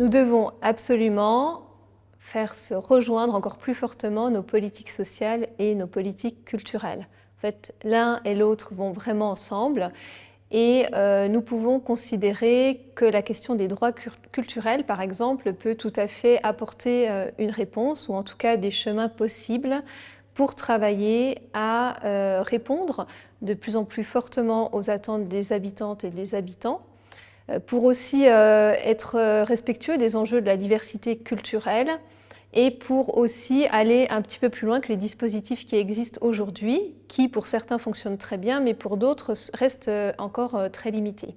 Nous devons absolument faire se rejoindre encore plus fortement nos politiques sociales et nos politiques culturelles. En fait, l'un et l'autre vont vraiment ensemble et nous pouvons considérer que la question des droits culturels, par exemple, peut tout à fait apporter une réponse ou en tout cas des chemins possibles pour travailler à répondre de plus en plus fortement aux attentes des habitantes et des habitants, pour aussi être respectueux des enjeux de la diversité culturelle et pour aussi aller un petit peu plus loin que les dispositifs qui existent aujourd'hui, qui pour certains fonctionnent très bien, mais pour d'autres restent encore très limités.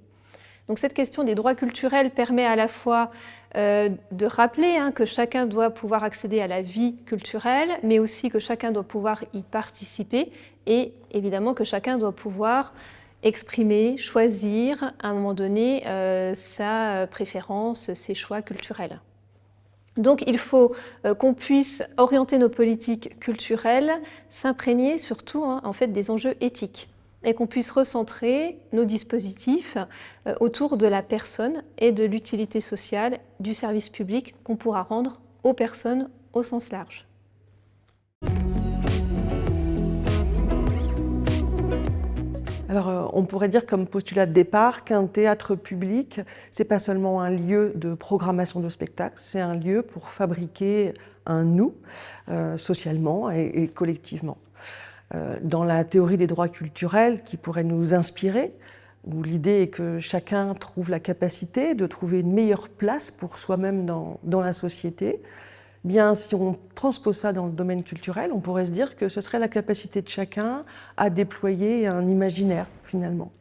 Donc cette question des droits culturels permet à la fois de rappeler que chacun doit pouvoir accéder à la vie culturelle, mais aussi que chacun doit pouvoir y participer et évidemment que chacun doit pouvoir exprimer, choisir à un moment donné sa préférence, ses choix culturels. Donc il faut qu'on puisse orienter nos politiques culturelles, s'imprégner surtout en fait des enjeux éthiques et qu'on puisse recentrer nos dispositifs autour de la personne et de l'utilité sociale du service public qu'on pourra rendre aux personnes au sens large. Alors, on pourrait dire comme postulat de départ qu'un théâtre public, c'est pas seulement un lieu de programmation de spectacles, c'est un lieu pour fabriquer un nous, socialement et collectivement. Dans la théorie des droits culturels qui pourrait nous inspirer, où l'idée est que chacun trouve la capacité de trouver une meilleure place pour soi-même dans la société, bien, si on transpose ça dans le domaine culturel, on pourrait se dire que ce serait la capacité de chacun à déployer un imaginaire, finalement.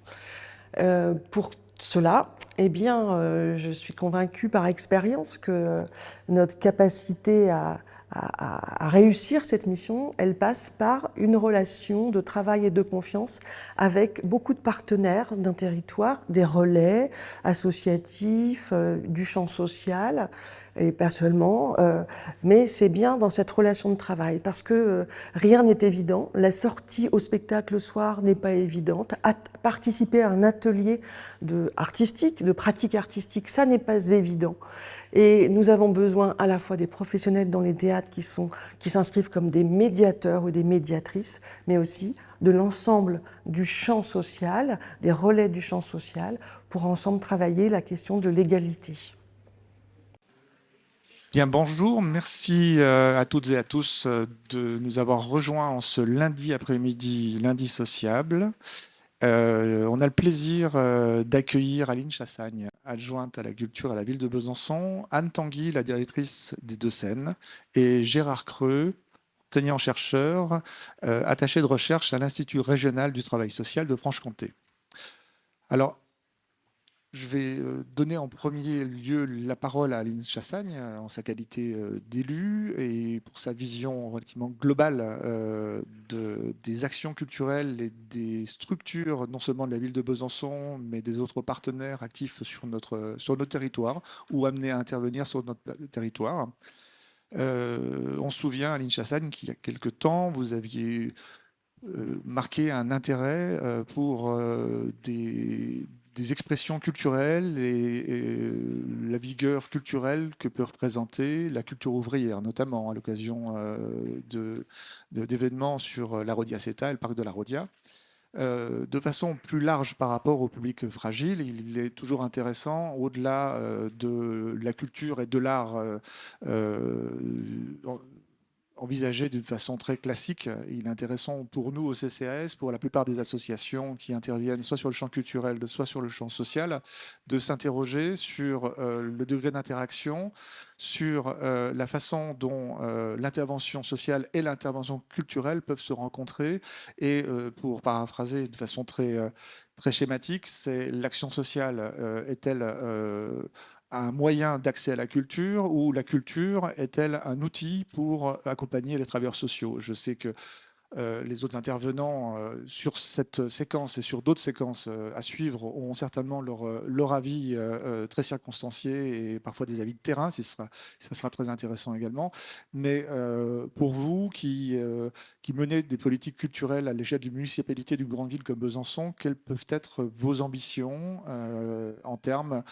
Pour cela, eh bien, je suis convaincue par expérience que notre capacité à réussir cette mission, elle passe par une relation de travail et de confiance avec beaucoup de partenaires d'un territoire, des relais associatifs, du champ social, et pas seulement, mais c'est bien dans cette relation de travail, parce que rien n'est évident. La sortie au spectacle le soir n'est pas évidente. Participer à un atelier artistique, de pratique artistique, ça n'est pas évident. Et nous avons besoin à la fois des professionnels dans les théâtres qui s'inscrivent comme des médiateurs ou des médiatrices, mais aussi de l'ensemble du champ social, des relais du champ social, pour ensemble travailler la question de l'égalité. Bien, bonjour, merci à toutes et à tous de nous avoir rejoints en ce lundi après-midi, lundi sociable. On a le plaisir d'accueillir Aline Chassagne, adjointe à la culture à la ville de Besançon, Anne Tanguy, la directrice des Deux-Sènes, et Gérard Creux, enseignant-chercheur, attaché de recherche à l'Institut régional du travail social de Franche-Comté. Alors, je vais donner en premier lieu la parole à Aline Chassagne en sa qualité d'élue et pour sa vision relativement globale des actions culturelles et des structures, non seulement de la ville de Besançon, mais des autres partenaires actifs sur notre territoire ou amenés à intervenir sur notre territoire. On se souvient, Aline Chassagne, qu'il y a quelque temps, vous aviez marqué un intérêt pour des expressions culturelles et la vigueur culturelle que peut représenter la culture ouvrière, notamment à l'occasion d'événements sur la Rodia Ceta et le parc de la Rodia. De façon plus large par rapport au public fragile, il est toujours intéressant, au-delà de la culture et de l'art envisagé d'une façon très classique. Il est intéressant pour nous au CCAS, pour la plupart des associations qui interviennent soit sur le champ culturel, soit sur le champ social, de s'interroger sur le degré d'interaction, sur la façon dont l'intervention sociale et l'intervention culturelle peuvent se rencontrer. Et pour paraphraser de façon très schématique, c'est l'action sociale est-elle un moyen d'accès à la culture ou la culture est-elle un outil pour accompagner les travailleurs sociaux? Je sais que les autres intervenants sur cette séquence et sur d'autres séquences à suivre ont certainement leur avis très circonstancié et parfois des avis de terrain, ça sera très intéressant également. Mais pour vous qui menez des politiques culturelles à l'échelle d'une municipalité d'une grande ville comme Besançon, quelles peuvent être vos ambitions en termes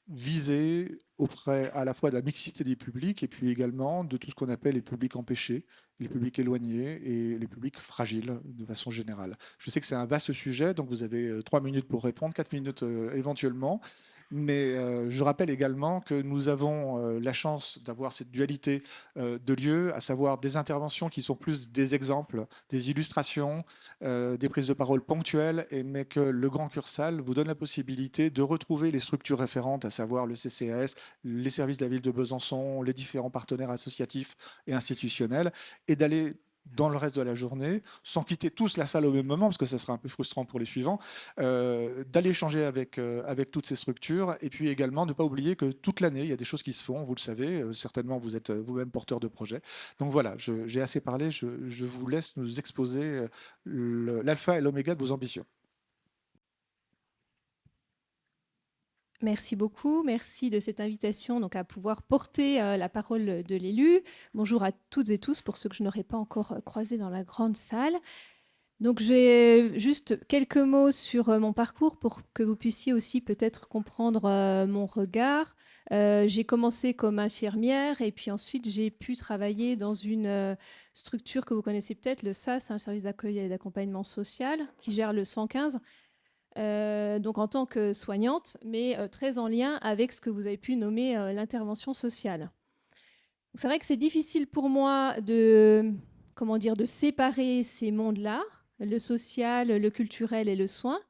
visée auprès à la fois de la mixité des publics et puis également de tout ce qu'on appelle les publics empêchés, les publics éloignés et les publics fragiles de façon générale. Je sais que c'est un vaste sujet, donc vous avez 3 minutes pour répondre, 4 minutes éventuellement. Mais je rappelle également que nous avons la chance d'avoir cette dualité de lieux, à savoir des interventions qui sont plus des exemples, des illustrations, des prises de parole ponctuelles, mais que le Grand Cursal vous donne la possibilité de retrouver les structures référentes, à savoir le CCAS, les services de la ville de Besançon, les différents partenaires associatifs et institutionnels, et d'aller dans le reste de la journée, sans quitter tous la salle au même moment, parce que ça sera un peu frustrant pour les suivants, d'aller échanger avec toutes ces structures, et puis également ne pas oublier que toute l'année, il y a des choses qui se font, vous le savez, certainement vous êtes vous-même porteur de projet. Donc voilà, j'ai assez parlé, je vous laisse nous exposer l'alpha et l'oméga de vos ambitions. Merci beaucoup, merci de cette invitation donc, à pouvoir porter la parole de l'élu. Bonjour à toutes et tous, pour ceux que je n'aurais pas encore croisés dans la grande salle. Donc j'ai juste quelques mots sur mon parcours pour que vous puissiez aussi peut-être comprendre mon regard. J'ai commencé comme infirmière et puis ensuite j'ai pu travailler dans une structure que vous connaissez peut-être, le SAS, un service d'accueil et d'accompagnement social qui gère le 115. Donc en tant que soignante, mais très en lien avec ce que vous avez pu nommer l'intervention sociale. C'est vrai que c'est difficile pour moi de séparer ces mondes-là, le social, le culturel et le soin,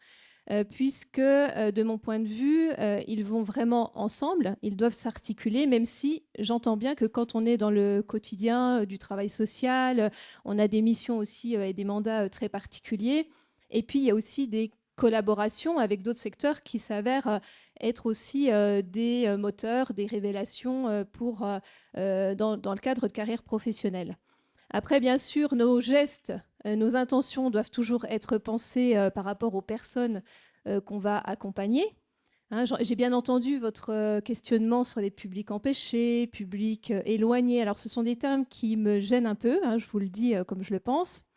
puisque de mon point de vue, ils vont vraiment ensemble, ils doivent s'articuler, même si j'entends bien que quand on est dans le quotidien du travail social, on a des missions aussi et des mandats très particuliers. Et puis, il y a aussi des collaboration avec d'autres secteurs qui s'avèrent être aussi des moteurs, des révélations dans le cadre de carrière professionnelle. Après, bien sûr, nos gestes, nos intentions doivent toujours être pensées par rapport aux personnes qu'on va accompagner. Hein, j'ai bien entendu votre questionnement sur les publics empêchés, publics éloignés. Alors, ce sont des termes qui me gênent un peu, hein, je vous le dis comme je le pense.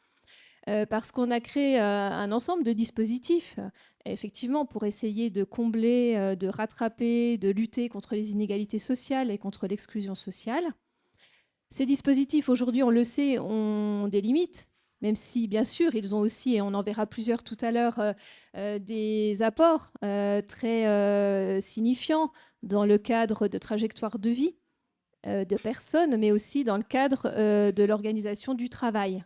Parce qu'on a créé un ensemble de dispositifs, effectivement, pour essayer de combler, de rattraper, de lutter contre les inégalités sociales et contre l'exclusion sociale. Ces dispositifs, aujourd'hui, on le sait, ont des limites, même si, bien sûr, ils ont aussi, et on en verra plusieurs tout à l'heure, des apports très signifiants dans le cadre de trajectoires de vie de personnes, mais aussi dans le cadre de l'organisation du travail,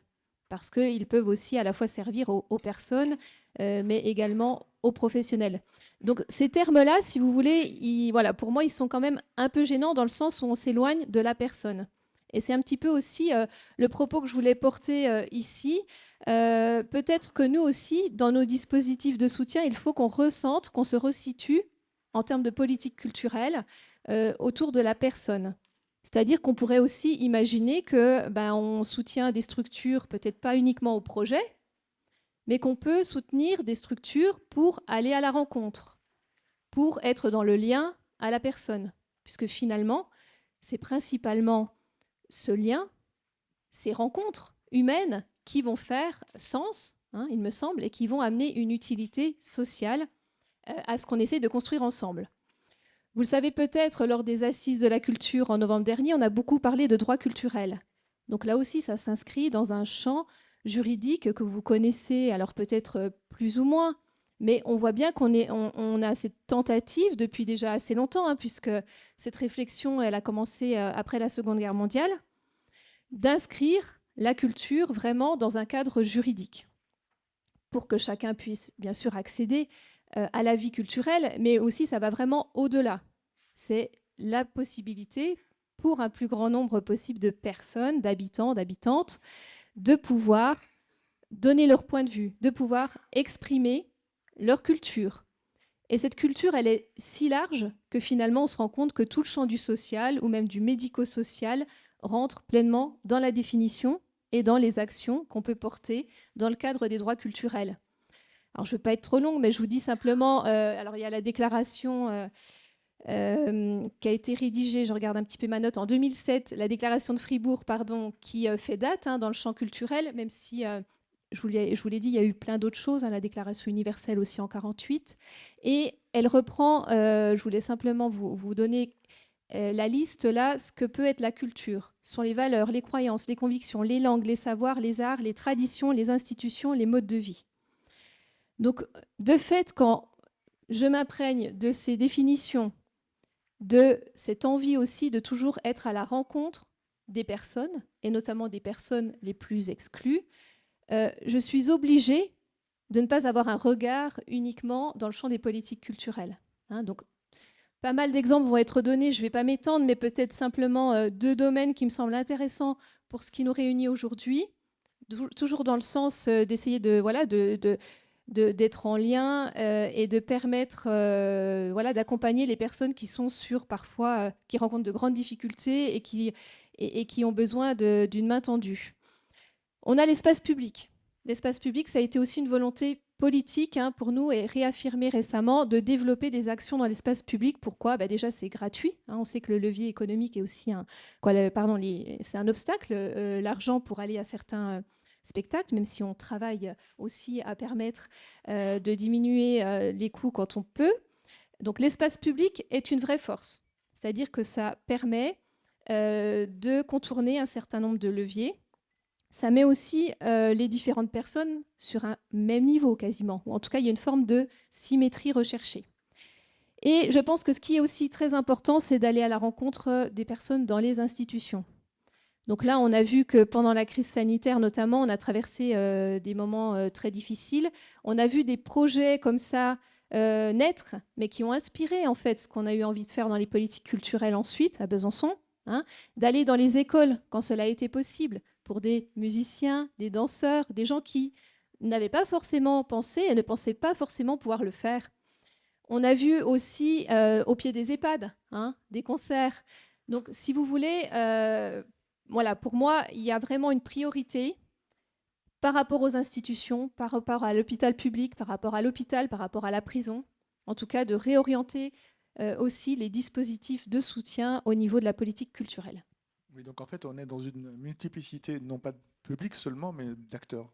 parce qu'ils peuvent aussi à la fois servir aux personnes, mais également aux professionnels. Donc ces termes-là, si vous voulez, voilà, pour moi, ils sont quand même un peu gênants dans le sens où on s'éloigne de la personne. Et c'est un petit peu aussi le propos que je voulais porter ici. Peut-être que nous aussi, dans nos dispositifs de soutien, il faut qu'on ressente, qu'on se resitue en termes de politique culturelle autour de la personne. C'est-à-dire qu'on pourrait aussi imaginer que on soutient des structures, peut-être pas uniquement au projet, mais qu'on peut soutenir des structures pour aller à la rencontre, pour être dans le lien à la personne. Puisque finalement, c'est principalement ce lien, ces rencontres humaines qui vont faire sens, hein, il me semble, et qui vont amener une utilité sociale à ce qu'on essaie de construire ensemble. Vous le savez peut-être, lors des Assises de la culture en novembre dernier, on a beaucoup parlé de droit culturel. Donc là aussi, ça s'inscrit dans un champ juridique que vous connaissez, alors peut-être plus ou moins, mais on voit bien on a cette tentative depuis déjà assez longtemps, hein, puisque cette réflexion, elle a commencé après la Seconde Guerre mondiale, d'inscrire la culture vraiment dans un cadre juridique, pour que chacun puisse bien sûr accéder à la vie culturelle, mais aussi ça va vraiment au-delà. C'est la possibilité pour un plus grand nombre possible de personnes, d'habitants, d'habitantes, de pouvoir donner leur point de vue, de pouvoir exprimer leur culture. Et cette culture, elle est si large que finalement on se rend compte que tout le champ du social ou même du médico-social rentre pleinement dans la définition et dans les actions qu'on peut porter dans le cadre des droits culturels. Alors, je ne veux pas être trop longue, mais je vous dis simplement, alors il y a la déclaration qui a été rédigée, je regarde un petit peu ma note, en 2007, la déclaration de Fribourg, pardon, qui fait date dans le champ culturel, même si, je vous l'ai dit, il y a eu plein d'autres choses, la déclaration universelle aussi en 1948. Et elle reprend, je voulais simplement vous donner la liste là, ce que peut être la culture. Ce sont les valeurs, les croyances, les convictions, les langues, les savoirs, les arts, les traditions, les institutions, les modes de vie. Donc, de fait, quand je m'imprègne de ces définitions, de cette envie aussi de toujours être à la rencontre des personnes, et notamment des personnes les plus exclues, je suis obligée de ne pas avoir un regard uniquement dans le champ des politiques culturelles. Donc, pas mal d'exemples vont être donnés, je ne vais pas m'étendre, mais peut-être simplement 2 domaines qui me semblent intéressants pour ce qui nous réunit aujourd'hui, toujours dans le sens d'essayer d'être en lien et de permettre d'accompagner les personnes qui sont parfois qui rencontrent de grandes difficultés et qui ont besoin d'une main tendue. On a l'espace public. L'espace public, ça a été aussi une volonté politique pour nous et réaffirmé récemment de développer des actions dans l'espace public. Pourquoi ? Déjà, c'est gratuit. On sait que le levier économique est aussi c'est un obstacle, l'argent pour aller à certains spectacles, même si on travaille aussi à permettre de diminuer les coûts quand on peut. Donc l'espace public est une vraie force. C'est-à-dire que ça permet de contourner un certain nombre de leviers. Ça met aussi les différentes personnes sur un même niveau quasiment, ou en tout cas il y a une forme de symétrie recherchée. Et je pense que ce qui est aussi très important, c'est d'aller à la rencontre des personnes dans les institutions. Donc là, on a vu que pendant la crise sanitaire notamment, on a traversé des moments très difficiles. On a vu des projets comme ça naître, mais qui ont inspiré en fait ce qu'on a eu envie de faire dans les politiques culturelles ensuite à Besançon, d'aller dans les écoles quand cela a été possible, pour des musiciens, des danseurs, des gens qui n'avaient pas forcément pensé et ne pensaient pas forcément pouvoir le faire. On a vu aussi au pied des EHPAD, des concerts. Donc, si vous voulez, pour moi, il y a vraiment une priorité par rapport aux institutions, par rapport à l'hôpital public, par rapport à l'hôpital, par rapport à la prison, en tout cas de réorienter aussi les dispositifs de soutien au niveau de la politique culturelle. Oui, donc en fait, on est dans une multiplicité, non pas de public seulement, mais d'acteurs.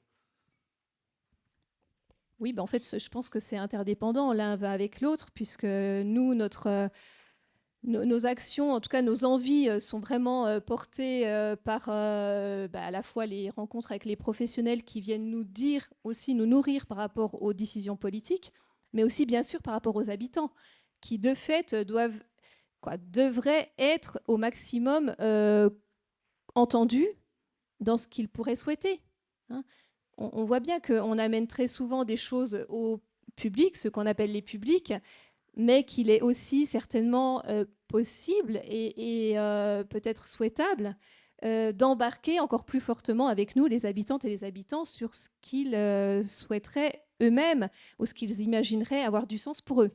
Oui, en fait, je pense que c'est interdépendant. L'un va avec l'autre, puisque nous, nos actions, en tout cas nos envies, sont vraiment portées par à la fois les rencontres avec les professionnels qui viennent nous dire aussi, nous nourrir par rapport aux décisions politiques, mais aussi bien sûr par rapport aux habitants, qui de fait devraient être au maximum entendus dans ce qu'ils pourraient souhaiter. On voit bien qu'on amène très souvent des choses au public, ce qu'on appelle les publics, mais qu'il est aussi certainement possible et peut-être souhaitable d'embarquer encore plus fortement avec nous, les habitantes et les habitants, sur ce qu'ils souhaiteraient eux-mêmes ou ce qu'ils imagineraient avoir du sens pour eux.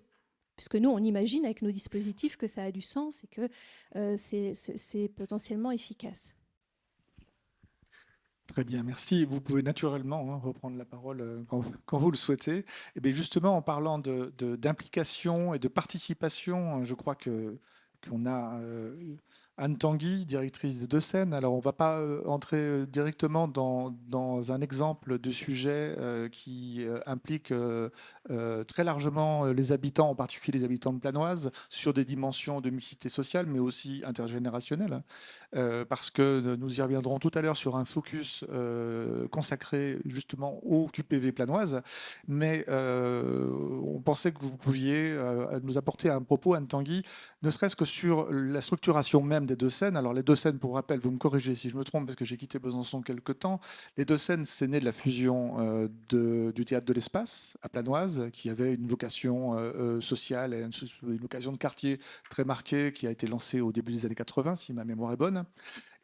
Puisque nous, on imagine avec nos dispositifs que ça a du sens et que c'est potentiellement efficace. Très bien, merci. Vous pouvez naturellement reprendre la parole quand vous le souhaitez. Et bien justement, en parlant d'implication et de participation, je crois qu'on a Anne Tanguy, directrice de Deux Scènes. Alors, on ne va pas entrer directement dans un exemple de sujet qui implique très largement les habitants, en particulier les habitants de Planoise, sur des dimensions de mixité sociale, mais aussi intergénérationnelle. Parce que nous y reviendrons tout à l'heure sur un focus consacré justement au QPV Planoise. Mais on pensait que vous pouviez nous apporter un propos, Anne Tanguy, ne serait-ce que sur la structuration même des Deux Scènes. Alors les Deux Scènes, pour rappel, vous me corrigez si je me trompe, parce que j'ai quitté Besançon quelque temps. Les Deux Scènes, c'est né de la fusion du Théâtre de l'Espace à Planoise, qui avait une vocation sociale et une vocation de quartier très marquée, qui a été lancée au début des années 80, si ma mémoire est bonne.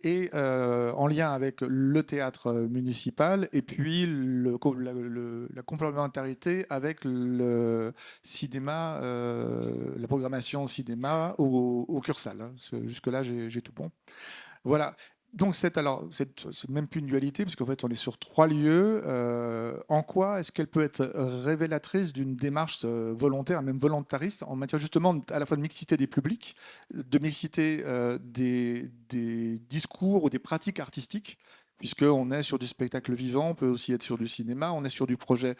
Et en lien avec le théâtre municipal et puis la complémentarité avec le cinéma, la programmation cinéma au Cursal. Jusque-là, j'ai tout bon. Voilà. Donc c'est même plus une dualité, parce qu'en fait on est sur 3 lieux. En quoi est-ce qu'elle peut être révélatrice d'une démarche volontaire, même volontariste, en matière justement à la fois de mixité des publics, de mixité des discours ou des pratiques artistiques puisqu'on est sur du spectacle vivant, on peut aussi être sur du cinéma, on est sur du projet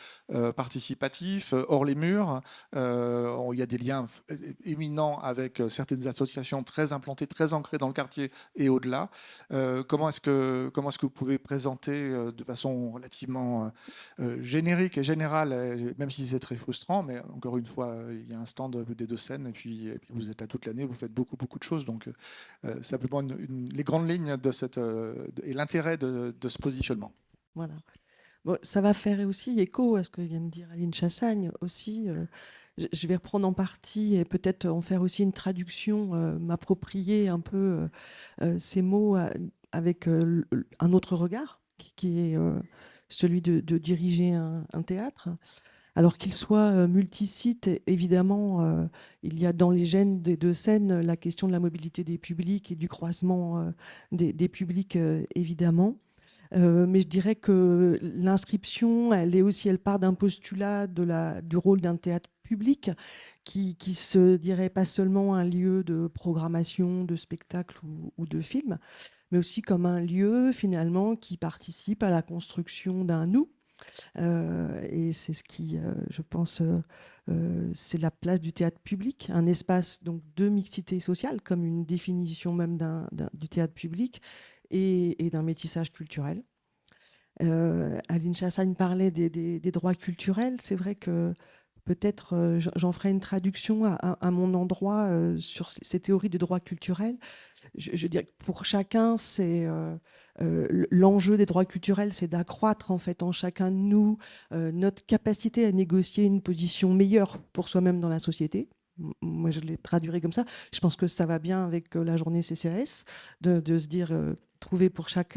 participatif, hors les murs. Il y a des liens éminents avec certaines associations très implantées, très ancrées dans le quartier et au-delà. Comment est-ce que vous pouvez présenter de façon relativement générique et générale, même si c'est très frustrant, mais encore une fois, il y a un stand des deux scènes, et puis vous êtes là toute l'année, vous faites beaucoup, beaucoup de choses. Donc, simplement les grandes lignes de et l'intérêt de ce positionnement. Voilà. Bon, ça va faire aussi écho à ce que vient de dire Aline Chassagne aussi. Je vais reprendre en partie et peut-être en faire aussi une traduction, m'approprier un peu ces mots avec un autre regard, qui est celui de diriger un théâtre. Alors qu'il soit multisite, évidemment, il y a dans les gènes des deux scènes la question de la mobilité des publics et du croisement des publics, évidemment. Mais je dirais que l'inscription, elle part d'un postulat du rôle d'un théâtre public qui se dirait pas seulement un lieu de programmation, de spectacle ou de film, mais aussi comme un lieu finalement qui participe à la construction d'un nous. Et c'est ce qui, je pense, c'est la place du théâtre public, un espace donc de mixité sociale, comme une définition même du théâtre public et d'un métissage culturel. Aline Chassagne parlait des droits culturels. C'est vrai que peut-être j'en ferai une traduction à mon endroit sur ces théories de droits culturels. Je dirais que pour chacun, c'est l'enjeu des droits culturels, c'est d'accroître en fait en chacun de nous notre capacité à négocier une position meilleure pour soi-même dans la société. Moi, je l'ai traduirai comme ça. Je pense que ça va bien avec la journée CCAS, de se dire trouver pour chaque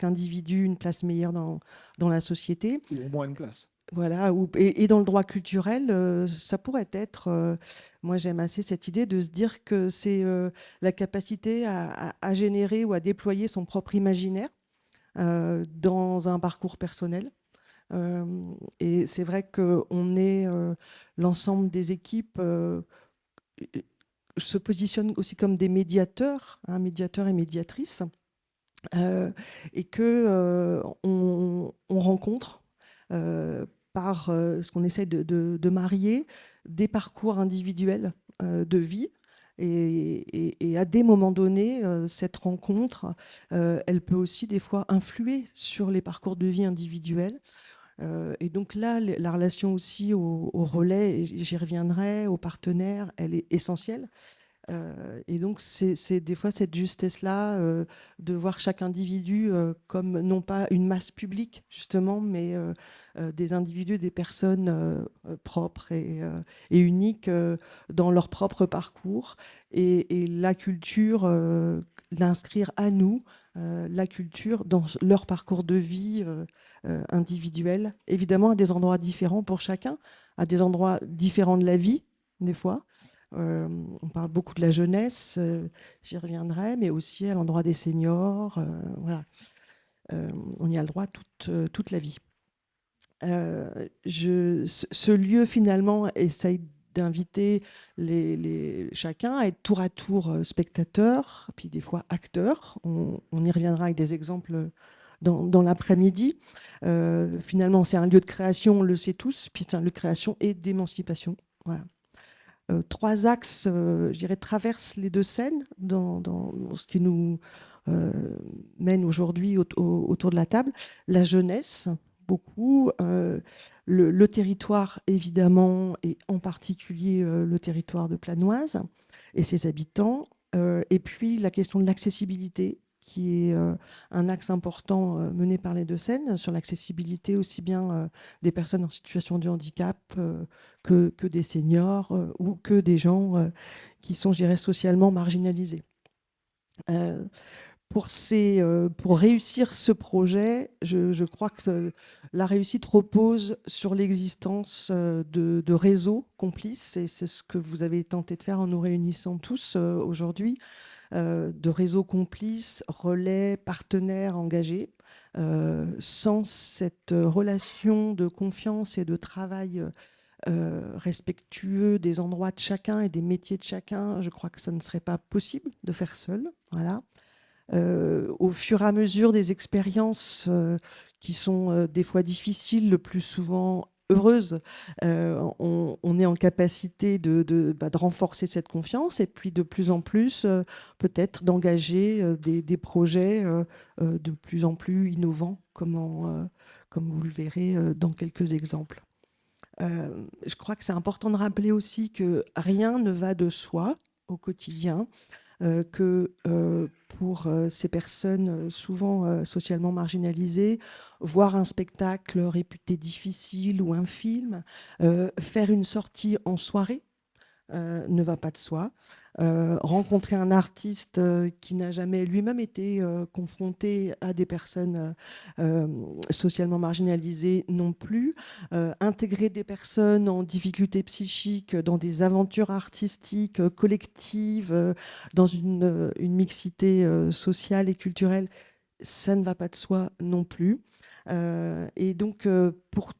individu une place meilleure dans la société. Ou au moins une place. Voilà, et dans le droit culturel, ça pourrait être, moi j'aime assez cette idée de se dire que c'est la capacité à générer ou à déployer son propre imaginaire dans un parcours personnel. Et c'est vrai qu'on est l'ensemble des équipes se positionnent aussi comme des médiateurs, médiateurs et médiatrices, et que on rencontre par ce qu'on essaie de marier des parcours individuels de vie. Et à des moments donnés, cette rencontre, elle peut aussi des fois influer sur les parcours de vie individuels. Et donc là, la relation aussi au relais, et j'y reviendrai, aux partenaires, elle est essentielle. Et donc, c'est des fois cette justesse-là de voir chaque individu comme non pas une masse publique, justement, mais des individus, des personnes propres et uniques dans leur propre parcours. Et la culture, l'inscrire à nous, la culture dans leur parcours de vie individuel, évidemment à des endroits différents pour chacun, à des endroits différents de la vie, des fois. On parle beaucoup de la jeunesse, j'y reviendrai, mais aussi à l'endroit des seniors. Voilà. On y a le droit toute la vie. Ce lieu, finalement, essaye d'inviter chacun à être tour à tour spectateur, puis des fois acteur. On y reviendra avec des exemples dans l'après-midi. Finalement, c'est un lieu de création, on le sait tous, puis c'est un lieu de création et d'émancipation. Voilà. 3 axes, je dirais, traversent les deux scènes dans ce qui nous mène aujourd'hui autour de la table. La jeunesse, beaucoup, le territoire, évidemment, et en particulier le territoire de Planoise et ses habitants, et puis la question de l'accessibilité, qui est un axe important mené par les deux scènes, sur l'accessibilité aussi bien des personnes en situation de handicap que des seniors ou que des gens qui sont, je dirais, socialement marginalisés. Pour réussir ce projet, je crois que la réussite repose sur l'existence de réseaux complices, et c'est ce que vous avez tenté de faire en nous réunissant tous aujourd'hui, de réseaux complices, relais, partenaires engagés. Sans cette relation de confiance et de travail respectueux des endroits de chacun et des métiers de chacun, je crois que ça ne serait pas possible de faire seul. Voilà. Au fur et à mesure des expériences qui sont des fois difficiles, le plus souvent heureuses, on est en capacité de renforcer cette confiance et puis de plus en plus peut-être d'engager des projets de plus en plus innovants, comme vous le verrez dans quelques exemples. Je crois que c'est important de rappeler aussi que rien ne va de soi au quotidien, que pour ces personnes souvent socialement marginalisées, voir un spectacle réputé difficile ou un film, faire une sortie en soirée, ne va pas de soi. Rencontrer un artiste qui n'a jamais lui-même été confronté à des personnes socialement marginalisées non plus. Intégrer des personnes en difficulté psychique dans des aventures artistiques collectives, dans une mixité sociale et culturelle, ça ne va pas de soi non plus. Et donc, pour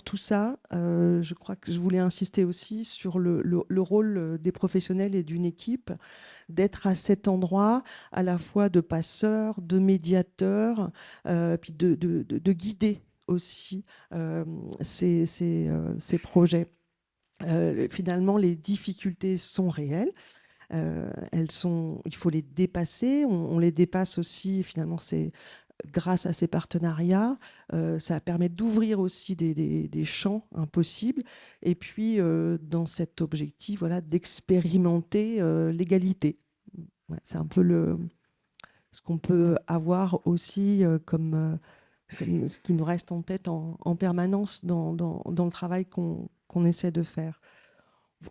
tout ça, je crois que je voulais insister aussi sur le rôle des professionnels et d'une équipe, d'être à cet endroit à la fois de passeurs, de médiateurs, puis de guider aussi ces projets. Finalement, les difficultés sont réelles. Il faut les dépasser. On les dépasse aussi, finalement, c'est grâce à ces partenariats, ça permet d'ouvrir aussi des champs impossibles. Et puis, dans cet objectif, voilà, d'expérimenter l'égalité. Ouais, c'est un peu ce qu'on peut avoir aussi comme ce qui nous reste en tête en permanence dans le travail qu'on essaie de faire.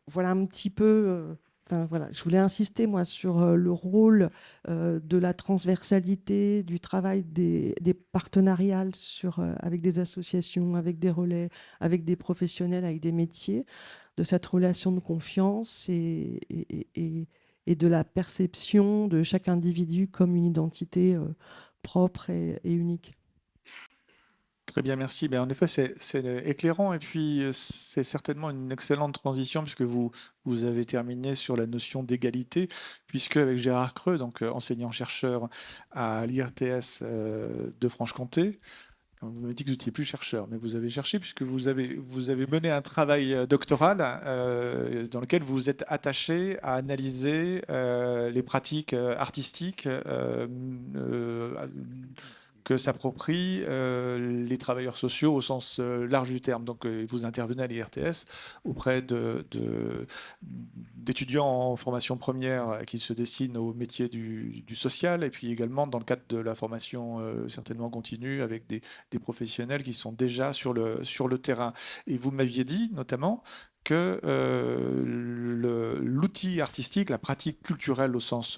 Voilà un petit peu. Enfin, voilà, je voulais insister, moi, sur le rôle de la transversalité, du travail des partenariats avec des associations, avec des relais, avec des professionnels, avec des métiers, de cette relation de confiance et de la perception de chaque individu comme une identité propre et unique. Très bien, merci. En effet, c'est éclairant et puis c'est certainement une excellente transition puisque vous avez terminé sur la notion d'égalité, puisque avec Gérard Creux, donc enseignant-chercheur à l'IRTS de Franche-Comté, vous m'avez dit que vous n'étiez plus chercheur, mais vous avez cherché puisque vous avez mené un travail doctoral dans lequel vous vous êtes attaché à analyser les pratiques artistiques que s'approprient les travailleurs sociaux au sens large du terme. Donc, vous intervenez à l'IRTS auprès d'étudiants en formation première qui se destinent au métier du social, et puis également dans le cadre de la formation certainement continue avec des professionnels qui sont déjà sur le terrain. Et vous m'aviez dit notamment que l'outil artistique, la pratique culturelle au sens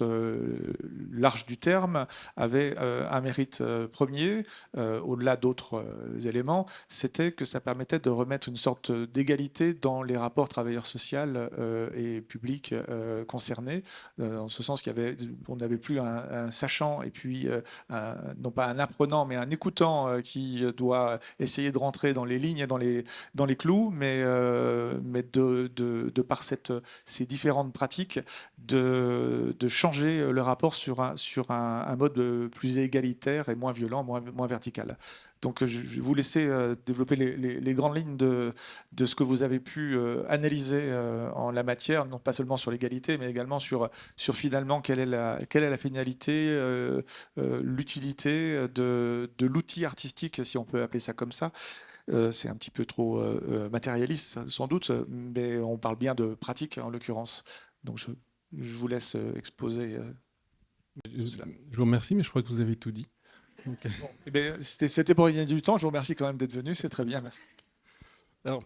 large du terme, avait un mérite premier, au-delà d'autres éléments, c'était que ça permettait de remettre une sorte d'égalité dans les rapports travailleurs sociaux et publics concernés, en ce sens qu'on n'avait plus un sachant et puis non pas un apprenant, mais un écoutant qui doit essayer de rentrer dans les lignes et dans les clous, mais de par ces différentes pratiques, de changer le rapport sur un mode plus égalitaire et moins violent, moins vertical. Donc, je vais vous laisser développer les grandes lignes de ce que vous avez pu analyser en la matière, non pas seulement sur l'égalité, mais également sur finalement quelle est la finalité, l'utilité de l'outil artistique, si on peut appeler ça comme ça. C'est un petit peu trop matérialiste, sans doute, mais on parle bien de pratique en l'occurrence. Donc, je vous laisse exposer. Je vous remercie, mais je crois que vous avez tout dit. Bon, c'était pour gagner du temps. Je vous remercie quand même d'être venu. C'est très bien. Merci. Alors,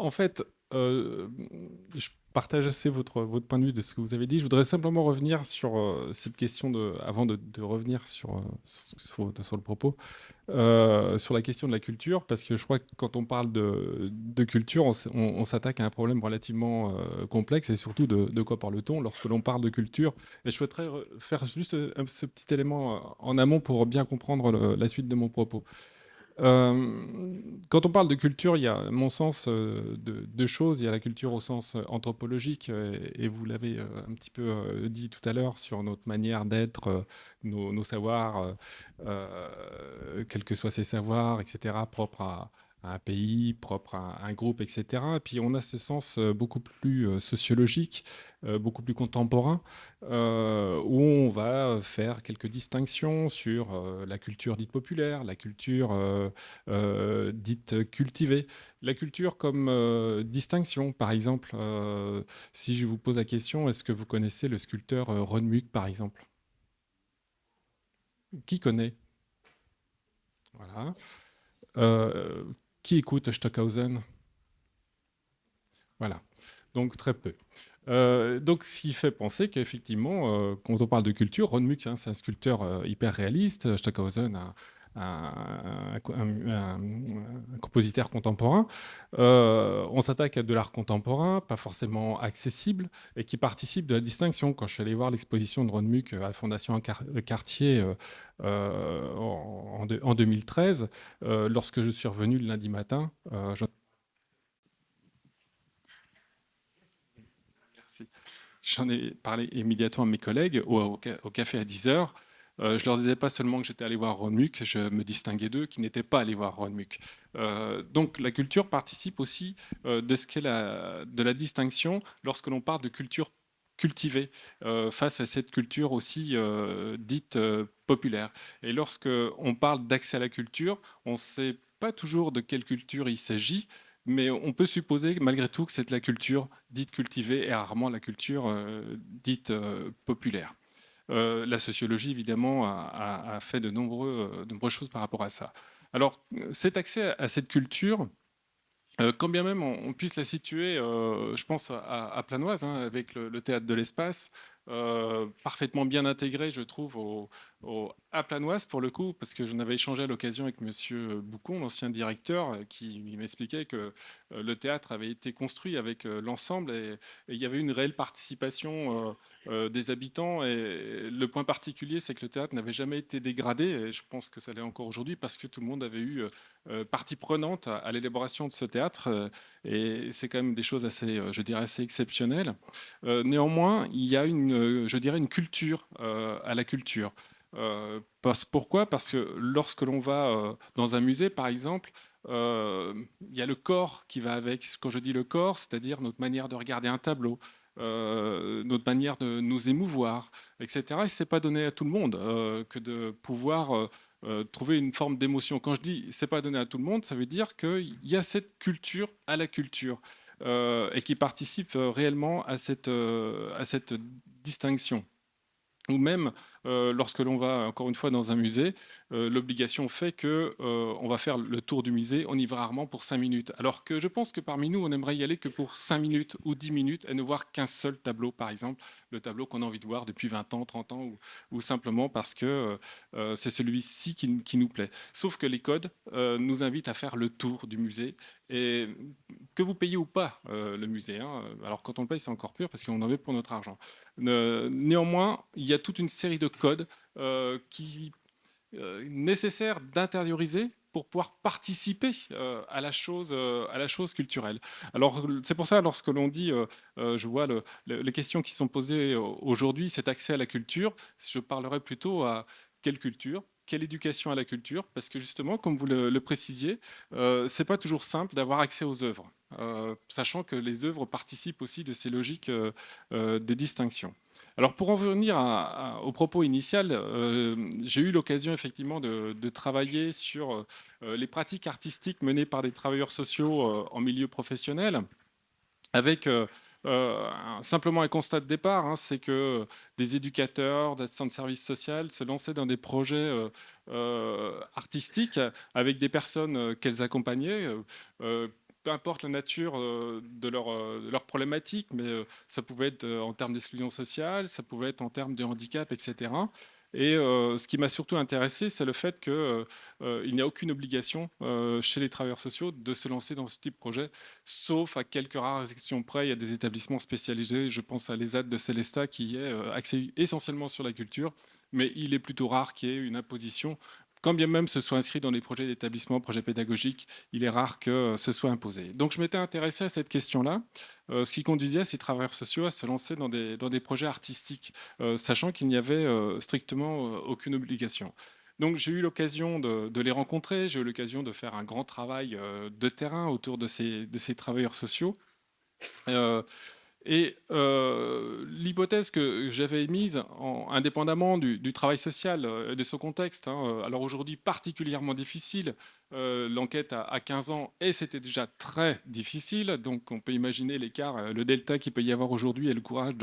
en fait, je partage assez votre point de vue de ce que vous avez dit. Je voudrais simplement revenir sur cette question avant de revenir sur le propos, sur la question de la culture, parce que je crois que quand on parle de culture, on s'attaque à un problème relativement complexe, et surtout de quoi parle-t-on lorsque l'on parle de culture. Et je souhaiterais faire juste ce petit élément en amont pour bien comprendre la suite de mon propos. Quand on parle de culture, il y a, à mon sens, deux choses. Il y a la culture au sens anthropologique, et vous l'avez un petit peu dit tout à l'heure, sur notre manière d'être, nos savoirs, quels que soient ces savoirs, etc., propres à un pays, propre à un groupe, etc. Et puis on a ce sens beaucoup plus sociologique, beaucoup plus contemporain, où on va faire quelques distinctions sur la culture dite populaire, la culture dite cultivée. La culture comme distinction, par exemple, si je vous pose la question, est-ce que vous connaissez le sculpteur Ron Muck, par exemple? Qui connaît? Voilà. Euh, qui écoute Stockhausen? Voilà, donc très peu. Donc, ce qui fait penser qu'effectivement, quand on parle de culture, Ron Muck, hein, c'est un sculpteur hyper réaliste. Stockhausen, un compositeur contemporain. On s'attaque à de l'art contemporain, pas forcément accessible, et qui participe de la distinction. Quand je suis allé voir l'exposition de Ron Muck à la Fondation Cartier en 2013, lorsque je suis revenu le lundi matin, j'en ai parlé immédiatement à mes collègues au café à 10h. Je leur disais pas seulement que j'étais allé voir Ron Muck, je me distinguais d'eux qui n'étaient pas allés voir Ron Muck. Donc la culture participe aussi de ce qu'est de la distinction lorsque l'on parle de culture cultivée face à cette culture aussi dite populaire. Et lorsque on parle d'accès à la culture, on ne sait pas toujours de quelle culture il s'agit, mais on peut supposer malgré tout que c'est la culture dite cultivée et rarement la culture dite populaire. La sociologie, évidemment, a fait de nombreuses choses par rapport à ça. Alors, cet accès à cette culture, quand bien même on puisse la situer, je pense, à Planoise, hein, avec le théâtre de l'espace, parfaitement bien intégré, je trouve, à Planoise, pour le coup, parce que j'en avais échangé à l'occasion avec Monsieur Boucon, l'ancien directeur, qui m'expliquait que le théâtre avait été construit avec l'ensemble et il y avait une réelle participation des habitants. Et le point particulier, c'est que le théâtre n'avait jamais été dégradé, et je pense que ça l'est encore aujourd'hui, parce que tout le monde avait eu partie prenante à l'élaboration de ce théâtre, et c'est quand même des choses assez, je dirais, assez exceptionnelles. Néanmoins, il y a je dirais, une culture à la culture. Pourquoi? Parce que lorsque l'on va dans un musée, par exemple, il y a le corps qui va avec. Quand je dis le corps, c'est-à-dire notre manière de regarder un tableau, notre manière de nous émouvoir, etc. Et c'est pas donné à tout le monde que de pouvoir trouver une forme d'émotion. Quand je dis c'est pas donné à tout le monde, ça veut dire qu'il y a cette culture à la culture et qui participe réellement à cette distinction. Ou même lorsque l'on va encore une fois dans un musée, l'obligation fait que on va faire le tour du musée, on y va rarement pour 5 minutes. Alors que je pense que parmi nous, on aimerait y aller que pour 5 minutes ou 10 minutes et ne voir qu'un seul tableau, par exemple, le tableau qu'on a envie de voir depuis 20 ans, 30 ans, ou simplement parce que c'est celui-ci qui nous plaît. Sauf que les codes nous invitent à faire le tour du musée, et que vous payez ou pas le musée, hein. Alors quand on le paye, c'est encore pire parce qu'on en veut pour notre argent. Néanmoins, il y a toute une série de codes qui nécessaires d'intérioriser pour pouvoir participer à la chose culturelle. Alors c'est pour ça, lorsque l'on dit, je vois les questions qui sont posées aujourd'hui, cet accès à la culture, je parlerai plutôt à quelle culture, quelle éducation à la culture, parce que justement, comme vous le précisiez, c'est pas toujours simple d'avoir accès aux œuvres, sachant que les œuvres participent aussi de ces logiques de distinction. Alors pour en venir au propos initial, j'ai eu l'occasion effectivement de travailler sur les pratiques artistiques menées par des travailleurs sociaux en milieu professionnel, avec simplement un constat de départ, hein, c'est que des éducateurs, d'assistants de services sociaux se lançaient dans des projets artistiques avec des personnes qu'elles accompagnaient. Peu importe la nature de leur problématique, mais ça pouvait être en termes d'exclusion sociale, ça pouvait être en termes de handicap, etc. Et ce qui m'a surtout intéressé, c'est le fait qu'il n'y a aucune obligation chez les travailleurs sociaux de se lancer dans ce type de projet, sauf à quelques rares exceptions près. Il y a des établissements spécialisés, je pense à l'ESAT de Célestat qui est axé essentiellement sur la culture, mais il est plutôt rare qu'il y ait une imposition quand bien même ce soit inscrit dans les projets d'établissement, projets pédagogiques, il est rare que ce soit imposé. Donc je m'étais intéressé à cette question-là, ce qui conduisait ces travailleurs sociaux à se lancer dans des projets artistiques, sachant qu'il n'y avait strictement aucune obligation. Donc j'ai eu l'occasion de les rencontrer, j'ai eu l'occasion de faire un grand travail de terrain autour de ces travailleurs sociaux. L'hypothèse que j'avais émise, indépendamment du travail social et de son contexte, hein, alors aujourd'hui particulièrement difficile, l'enquête a 15 ans et c'était déjà très difficile, donc on peut imaginer l'écart, le delta qu'il peut y avoir aujourd'hui et le courage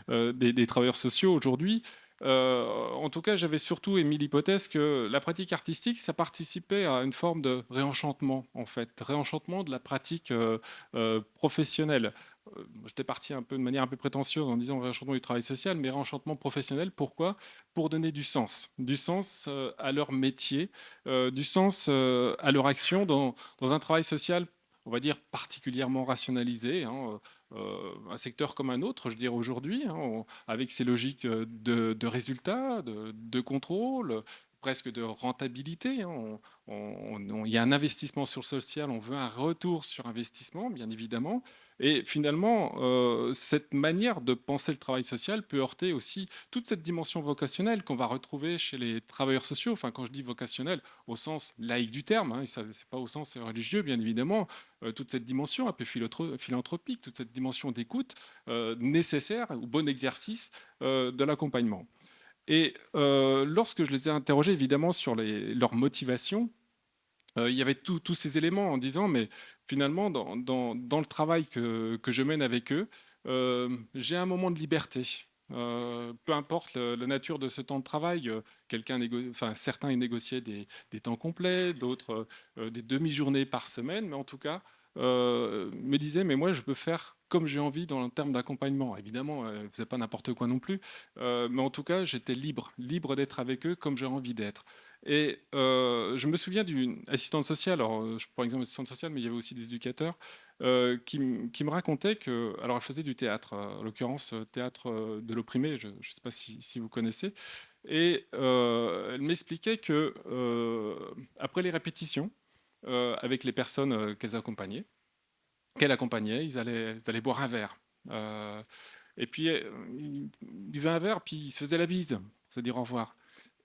des travailleurs sociaux aujourd'hui. En tout cas, j'avais surtout émis l'hypothèse que la pratique artistique, ça participait à une forme de réenchantement, en fait, réenchantement de la pratique professionnelle. J'étais parti un peu de manière un peu prétentieuse en disant réenchantement du travail social, mais réenchantement professionnel. Pourquoi? Pour donner du sens à leur métier, du sens à leur action dans un travail social, on va dire particulièrement rationalisé, hein, un secteur comme un autre, je dirais aujourd'hui, hein, avec ses logiques de résultats, de contrôle, presque de rentabilité, hein. Il y a un investissement sur le social, on veut un retour sur investissement, bien évidemment. Et finalement, cette manière de penser le travail social peut heurter aussi toute cette dimension vocationnelle qu'on va retrouver chez les travailleurs sociaux. Enfin, quand je dis vocationnel, au sens laïque du terme, hein, ce n'est pas au sens religieux, bien évidemment, toute cette dimension un peu philanthropique, toute cette dimension d'écoute nécessaire au bon exercice de l'accompagnement. Et lorsque je les ai interrogés, évidemment, sur leur motivation, il y avait tous ces éléments en disant, mais finalement, dans le travail que je mène avec eux, j'ai un moment de liberté. Peu importe la nature de ce temps de travail, certains y négociaient des temps complets, d'autres des demi-journées par semaine, mais en tout cas, me disaient, mais moi, je peux faire comme j'ai envie dans le terme d'accompagnement. Évidemment, je ne faisais pas n'importe quoi non plus, mais en tout cas, j'étais libre d'être avec eux comme j'ai envie d'être. Et je me souviens d'une assistante sociale, alors je prends exemple assistante sociale, mais il y avait aussi des éducateurs, qui me racontaient que, alors elle faisait du théâtre, en l'occurrence théâtre de l'opprimé, je ne sais pas si vous connaissez, et elle m'expliquait que après les répétitions, avec les personnes qu'elle accompagnait, ils allaient boire un verre. Et puis ils buvaient un verre, puis ils se faisaient la bise, c'est dire au revoir.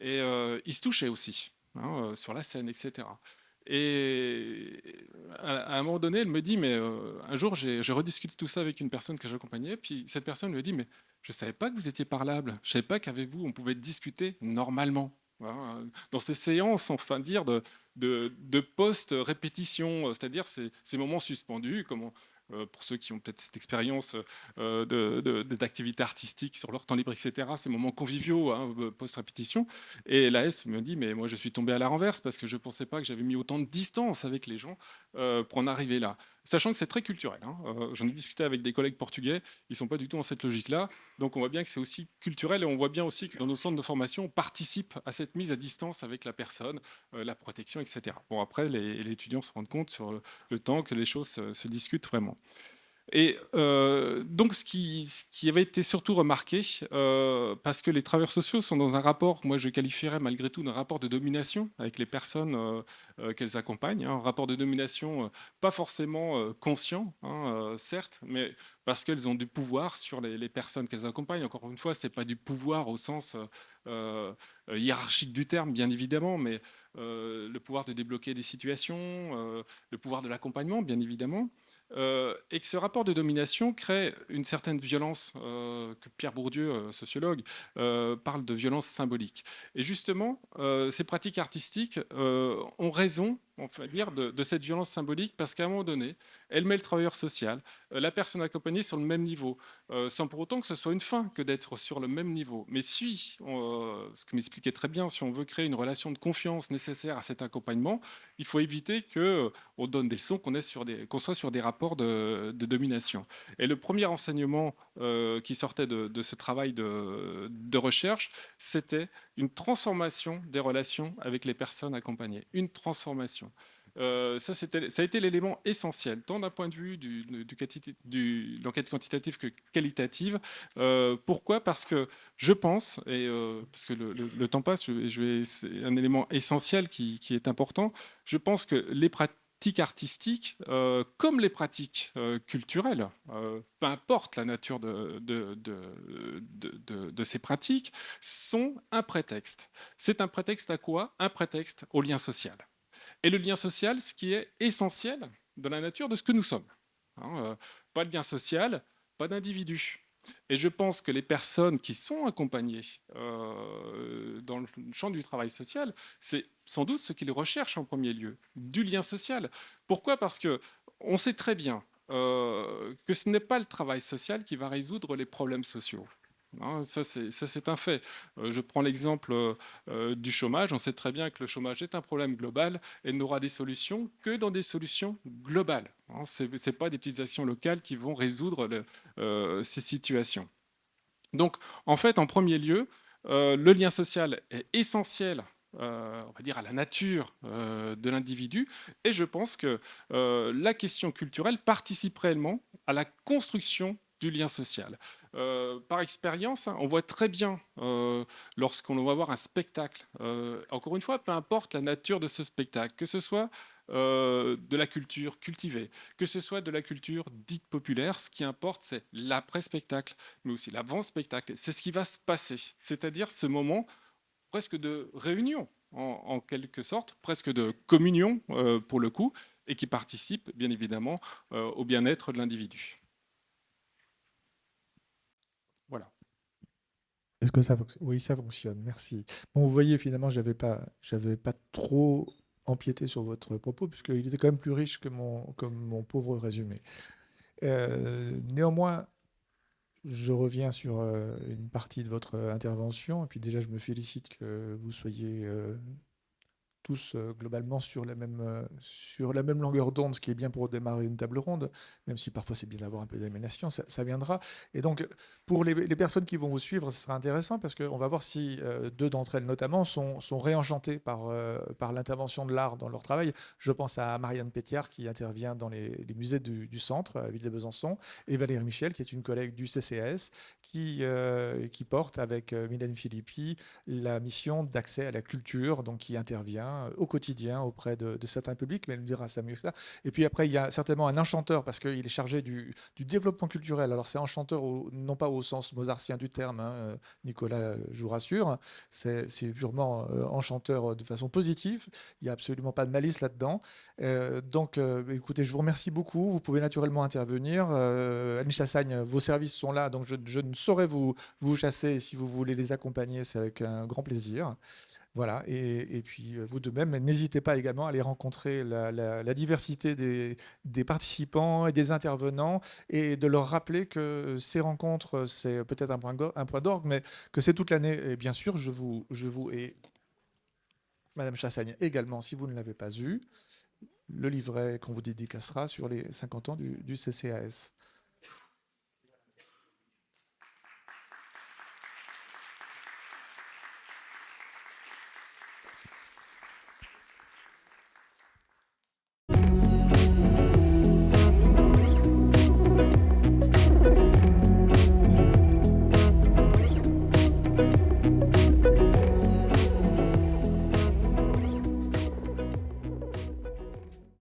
Et ils se touchaient aussi, hein, sur la scène, etc. Et à un moment donné, elle me dit, mais un jour, j'ai rediscuté tout ça avec une personne que j'accompagnais, puis cette personne lui a dit, mais je ne savais pas que vous étiez parlable, je ne savais pas qu'avec vous, on pouvait discuter normalement. Hein. Dans ces séances, enfin dire, de post-répétition, c'est-à-dire ces moments suspendus, comment pour ceux qui ont peut-être cette expérience d'activité artistique sur leur temps libre, etc., ces moments conviviaux, hein, post-répétition. Et l'AS me dit, mais moi je suis tombé à la renverse parce que je ne pensais pas que j'avais mis autant de distance avec les gens pour en arriver là. Sachant que c'est très culturel. Hein. J'en ai discuté avec des collègues portugais, ils ne sont pas du tout dans cette logique-là. Donc on voit bien que c'est aussi culturel et on voit bien aussi que dans nos centres de formation, on participe à cette mise à distance avec la personne, la protection, etc. Bon, après, les étudiants se rendent compte sur le temps que les choses se discutent vraiment. Et donc, ce qui avait été surtout remarqué, parce que les travailleurs sociaux sont dans un rapport, moi je qualifierais malgré tout d'un rapport de domination avec les personnes qu'elles accompagnent, hein, un rapport de domination pas forcément conscient, hein, certes, mais parce qu'elles ont du pouvoir sur les personnes qu'elles accompagnent. Encore une fois, c'est pas du pouvoir au sens hiérarchique du terme, bien évidemment, mais le pouvoir de débloquer des situations, le pouvoir de l'accompagnement, bien évidemment. Et que ce rapport de domination crée une certaine violence, que Pierre Bourdieu, sociologue, parle de violence symbolique. Et justement, ces pratiques artistiques ont raison, on va dire, de cette violence symbolique, parce qu'à un moment donné, elle met le travailleur social, la personne accompagnée sur le même niveau, sans pour autant que ce soit une fin que d'être sur le même niveau. Mais si, ce que m'expliquait très bien, si on veut créer une relation de confiance nécessaire à cet accompagnement, il faut éviter qu'on donne des leçons, qu'on soit sur des rapports de domination. Et le premier enseignement qui sortait de ce travail de recherche, c'était une transformation des relations avec les personnes accompagnées. Une transformation. Ça a été l'élément essentiel, tant d'un point de vue de l'enquête quantitative que qualitative. Pourquoi? Parce que je pense, parce que le temps passe, c'est un élément essentiel qui est important. Je pense que les pratiques artistiques, comme les pratiques culturelles, peu importe la nature de ces pratiques, sont un prétexte. C'est un prétexte à quoi? Un prétexte au lien social. Et le lien social, ce qui est essentiel dans la nature de ce que nous sommes. Pas de lien social, pas d'individu. Et je pense que les personnes qui sont accompagnées dans le champ du travail social, c'est sans doute ce qu'ils recherchent en premier lieu, du lien social. Pourquoi? Parce que on sait très bien que ce n'est pas le travail social qui va résoudre les problèmes sociaux. Ça, c'est un fait. Je prends l'exemple du chômage. On sait très bien que le chômage est un problème global et n'aura des solutions que dans des solutions globales. Ce n'est pas des petites actions locales qui vont résoudre ces situations. Donc, en fait, en premier lieu, le lien social est essentiel, on va dire, à la nature de l'individu. Et je pense que la question culturelle participe réellement à la construction du lien social. Par expérience, on voit très bien lorsqu'on va voir un spectacle, encore une fois, peu importe la nature de ce spectacle, que ce soit de la culture cultivée, que ce soit de la culture dite populaire, ce qui importe, c'est l'après-spectacle, mais aussi l'avant-spectacle. C'est ce qui va se passer, c'est-à-dire ce moment presque de réunion, en quelque sorte, presque de communion pour le coup, et qui participe bien évidemment au bien-être de l'individu. Voilà. Est-ce que ça fonctionne? Oui, ça fonctionne, merci. Bon, vous voyez, finalement, j'avais pas trop empiété sur votre propos, puisqu'il était quand même plus riche que mon pauvre résumé. Néanmoins, je reviens sur une partie de votre intervention, et puis déjà, je me félicite que vous soyez tous globalement sur la même longueur d'onde, ce qui est bien pour démarrer une table ronde, même si parfois c'est bien d'avoir un peu d'animation, ça viendra. Et donc, pour les personnes qui vont vous suivre, ce sera intéressant parce qu'on va voir si deux d'entre elles notamment sont réenchantées par l'intervention de l'art dans leur travail. Je pense à Marianne Pétiard qui intervient dans les musées du centre, à Ville de Besançon, et Valérie Michel qui est une collègue du CCAS qui porte avec Mylène Filippi la mission d'accès à la culture, donc qui intervient au quotidien auprès de certains publics, mais elle me dira ça mieux que ça. Et puis après, il y a certainement un enchanteur, parce qu'il est chargé du développement culturel. Alors c'est enchanteur, non pas au sens mozartien du terme, hein, Nicolas, je vous rassure, c'est purement enchanteur de façon positive, il n'y a absolument pas de malice là-dedans. Donc écoutez, je vous remercie beaucoup, vous pouvez naturellement intervenir. Anne Chassagne, vos services sont là, donc je ne saurais vous chasser. Si vous voulez les accompagner, c'est avec un grand plaisir. Voilà, et puis vous de même, n'hésitez pas également à aller rencontrer la diversité des participants et des intervenants et de leur rappeler que ces rencontres, c'est peut-être un point d'orgue, mais que c'est toute l'année. Et bien sûr, et Madame Chassagne également, si vous ne l'avez pas eu, le livret qu'on vous dédicacera sur les 50 ans du CCAS.